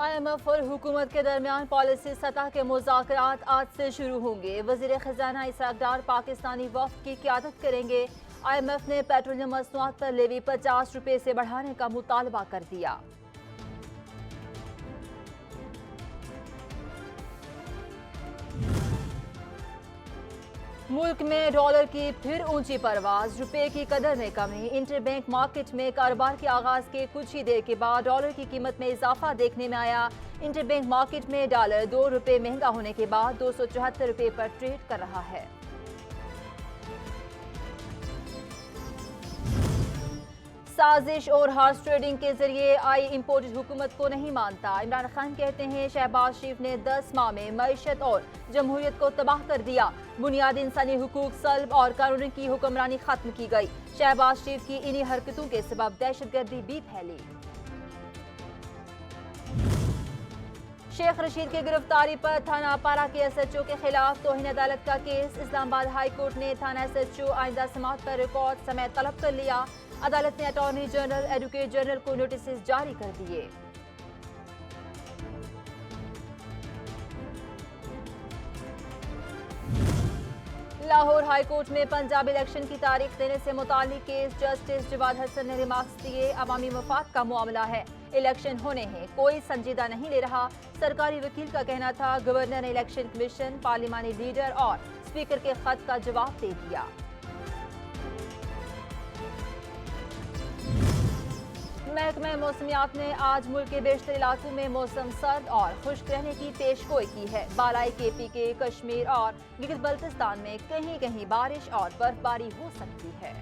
IMF और हुकूमत के दरमियान पॉलिसी सतह के मुज़ाकरात आज से शुरू होंगे। वज़ीर ख़जाना इसहाक डार पाकिस्तानी वफ़द की क़यादत करेंगे। IMF ने पेट्रोलियम मसनूआत पर लेवी 50 रुपये से बढ़ाने का मुतालबा कर दिया। मुल्क में डॉलर की फिर ऊंची परवाज, रुपए की कदर में कमी। इंटरबैंक मार्केट में कारोबार के आगाज के कुछ ही देर के बाद डॉलर की कीमत में इजाफा देखने में आया। इंटरबैंक मार्केट में डॉलर 2 रुपये महंगा होने के बाद 274 रुपये पर ट्रेड कर रहा है। साजिश और हॉर्स ट्रेडिंग के जरिए आई इम्पोर्टेड हुकूमत को नहीं मानता। इमरान खान कहते हैं शहबाज शरीफ ने 10 माह में मईशत और जमहूरियत को तबाह कर दिया। बुनियादी इंसानी हुकूक सल्ब और कानून की हुक्मरानी खत्म की गई। शहबाज शरीफ की इन्हीं हरकतों के सबब दहशतगर्दी भी फैली। शेख रशीद की गिरफ्तारी पर थाना पारा के SHO के खिलाफ तौहीन अदालत का केस। इस्लामाबाद हाई कोर्ट ने थाना SHO आइंदा समाअत पर रिकॉर्ड समेत तलब कर लिया। अदालत ने अटॉर्नी जनरल, एडवोकेट जनरल को नोटिस जारी कर दिए। लाहौर हाई कोर्ट में पंजाब इलेक्शन की तारीख देने से मुताल्लिक केस जस्टिस जवाद हसन ने रिमार्क्स दिए। अवामी मफाद का मामला है, इलेक्शन होने हैं, कोई संजीदा नहीं ले रहा। सरकारी वकील का कहना था गवर्नर ने इलेक्शन कमीशन, पार्लिमानी लीडर और स्पीकर के खत का जवाब दे दिया। महकमा मौसमियात ने आज मुल्क के बेशतर इलाकों में मौसम सर्द और खुश्क रहने की पेशगोई की है। बालाई KPK, कश्मीर और गिलगित बल्तिस्तान में कहीं कहीं बारिश और बर्फबारी हो सकती है।